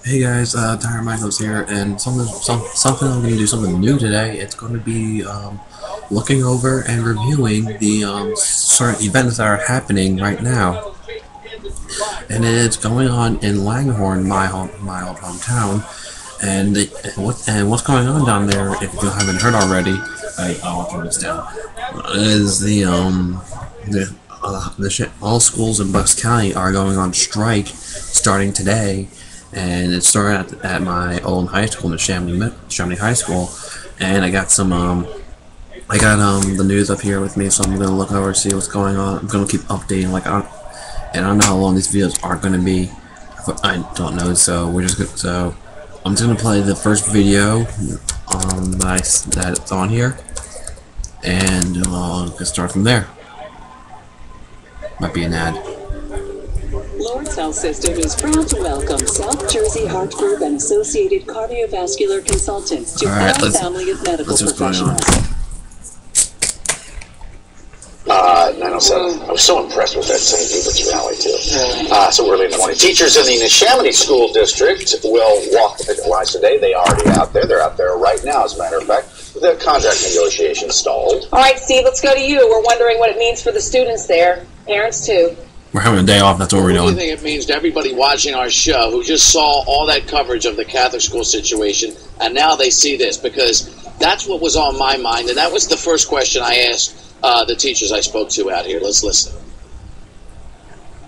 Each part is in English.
Hey guys, TyrentMichaels here, and something I'm going to do something new today. It's going to be looking over and reviewing the certain events that are happening right now, and it's going on in Langhorne, my old hometown, and what's going on down there. If you haven't heard already, I'll turn this down. Is all schools in Bucks County are going on strike starting today. And it started at my old high school, Neshaminy High School, and I got the news up here with me, so I'm gonna look over and see what's going on. I'm gonna keep updating, and I don't know how long these videos are gonna be. I don't know, so I'm just gonna play the first video that's on here, and I'll get start from there. Might be an ad. Lawrence Health System is proud to welcome South Jersey Heart Group and Associated Cardiovascular Consultants to our family of medical professionals. 907. I was so impressed with that St. Hubert's rally, too. So early in the morning. Teachers in the Neshaminy School District will walk the picket lines today. They are already out there. They're out there right now, as a matter of fact. The contract negotiations stalled. All right, Steve, let's go to you. We're wondering what it means for the students there. Parents, too. We're having a day off, that's what we're doing. What do you think it means to everybody watching our show who just saw all that coverage of the Catholic school situation, and now they see this? Because that's what was on my mind, and that was the first question I asked the teachers I spoke to out here. Let's listen.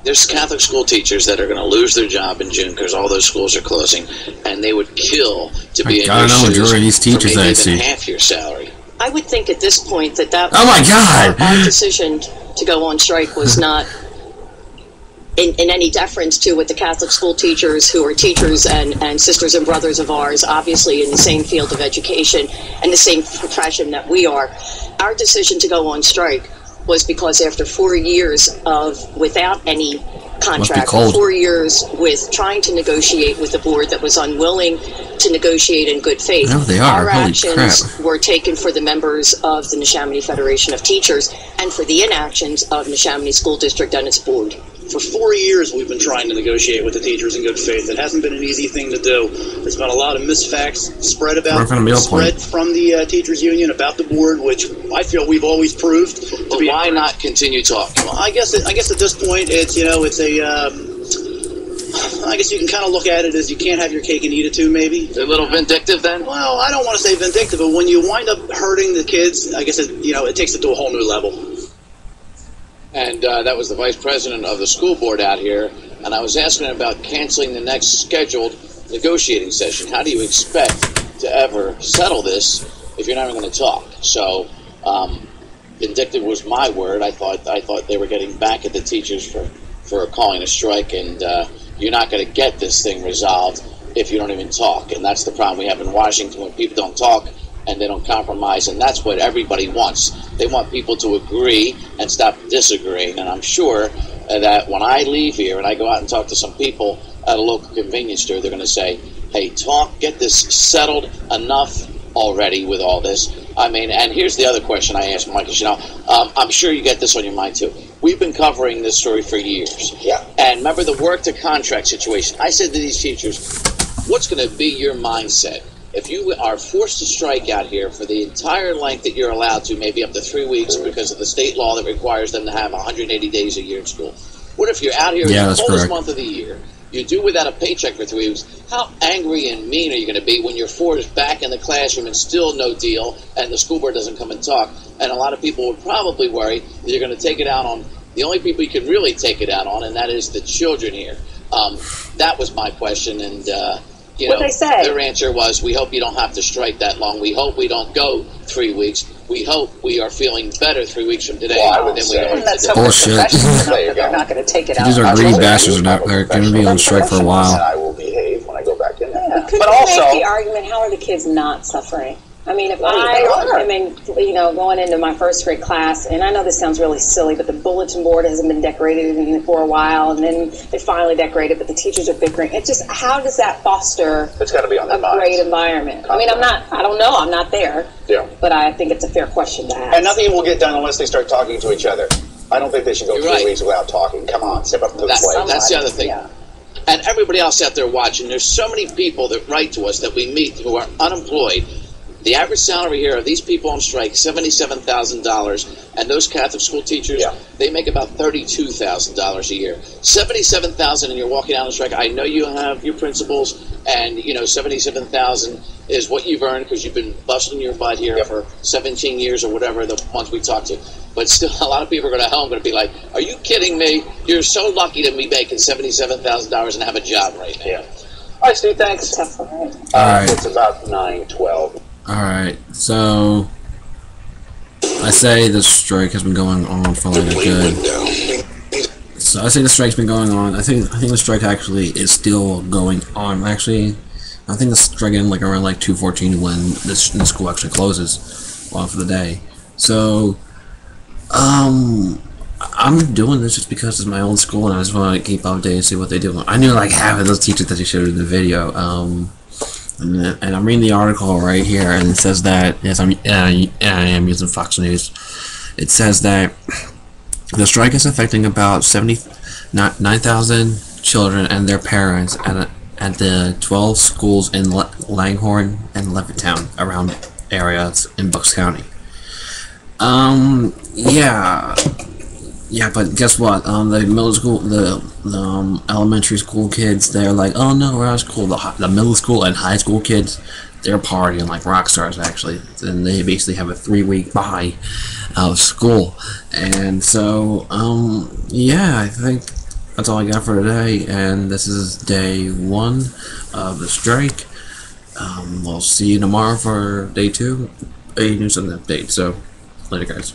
There's Catholic school teachers that are going to lose their job in June because all those schools are closing, and they would kill to be in your shoes these teachers for maybe I see. half your salary. I would think at this point that oh my God! Our decision to go on strike was not in any deference to what the Catholic school teachers, who are teachers and sisters and brothers of ours, obviously in the same field of education and the same profession that we are. Our decision to go on strike was because after 4 years of without any contract, 4 years with trying to negotiate with a board that was unwilling to negotiate in good faith. No, they are. Our Holy actions crap. were taken for the members of the Neshaminy Federation of Teachers and for the inactions of Neshaminy School District and its board. For 4 years, we've been trying to negotiate with the teachers in good faith. It hasn't been an easy thing to do. There's been a lot of misfacts spread from the teachers union about the board, which I feel we've always proved. But why not continue talking? Well, I guess at this point, it's I guess you can kind of look at it as you can't have your cake and eat it too, maybe. A little vindictive then? Well, I don't want to say vindictive, but when you wind up hurting the kids, I guess it takes it to a whole new level. And that was the vice president of the school board out here, and I was asking him about canceling the next scheduled negotiating session. How do you expect to ever settle this if you're never going to talk? So, vindictive was my word. I thought they were getting back at the teachers for calling a strike, and you're not going to get this thing resolved if you don't even talk. And that's the problem we have in Washington when people don't talk and they don't compromise, and that's what everybody wants. They want people to agree and stop disagreeing, and I'm sure that when I leave here and I go out and talk to some people at a local convenience store, they're going to say, hey, get this settled enough already with all this. I mean, and here's the other question I asked Michael. I'm sure you get this on your mind too. We've been covering this story for years. Yeah. And remember the work to contract situation. I said to these teachers, what's going to be your mindset if you are forced to strike out here for the entire length that you're allowed to, maybe up to 3 weeks because of the state law that requires them to have 180 days a year in school? What if you're out here in the coldest month of the year, you do without a paycheck for 3 weeks? How angry and mean are you going to be when you're forced back in the classroom and still no deal and the school board doesn't come and talk? And a lot of people would probably worry that you're going to take it out on the only people you can really take it out on, and that is the children here. That was my question, and What'd they say? Their answer was, we hope you don't have to strike that long. We hope we don't go 3 weeks. We hope we are feeling better 3 weeks from today than we are today. Bullshit. They're not going to take it out. These are greedy bastards. They're going to be on strike for a while. And I will behave when I go back in there. But also, make the argument, how are the kids not suffering? I mean, if going into my first grade class, and I know this sounds really silly, but the bulletin board hasn't been decorated for a while, and then they finally decorated, but the teachers are bickering. It's just, how does that foster It's got to be on their a minds. great environment? I mean, I don't know, I'm not there. Yeah. But I think it's a fair question to ask. And nothing will get done unless they start talking to each other. I don't think they should go You're 3 right. weeks without talking. Come on, step up to the plate. That's the other thing. Yeah. and everybody else out there watching, there's so many people that write to us that we meet who are unemployed. The average salary here of these people on strike, $77,000, and those Catholic school teachers, they make about $32,000 a year. $77,000, and you're walking down the strike. I know you have your principles, and you know $77,000 is what you've earned because you've been busting your butt here for 17 years or whatever the ones we talked to. But still, a lot of people are going to home going to be like, "Are you kidding me? You're so lucky to be making $77,000 and have a job right now." Yeah. All right, Steve. Thanks. All right. It's about 9:12. Alright, so I say the strike has been going on for like a good. So I say the strike's been going on. I think the strike actually is still going on. Actually, I think the strike ended like around like 2:14 when the school actually closes for the day. So I'm doing this just because it's my own school and I just want to keep updated and see what they do. I knew like half of those teachers that you showed in the video. And I'm reading the article right here, and it says that, yes, I am using Fox News. It says that the strike is affecting about 79,000 children and their parents at the 12 schools in Langhorne and Levittown around areas in Bucks County. Yeah, but guess what? The middle school, the elementary school kids, they're like, oh no, we're out of school. The middle school and high school kids, they're partying like rock stars actually, and they basically have a 3-week bye out of school. And so, yeah, I think that's all I got for today. And this is day 1 of the strike. We'll see you tomorrow for day 2, a news update. So, later, guys.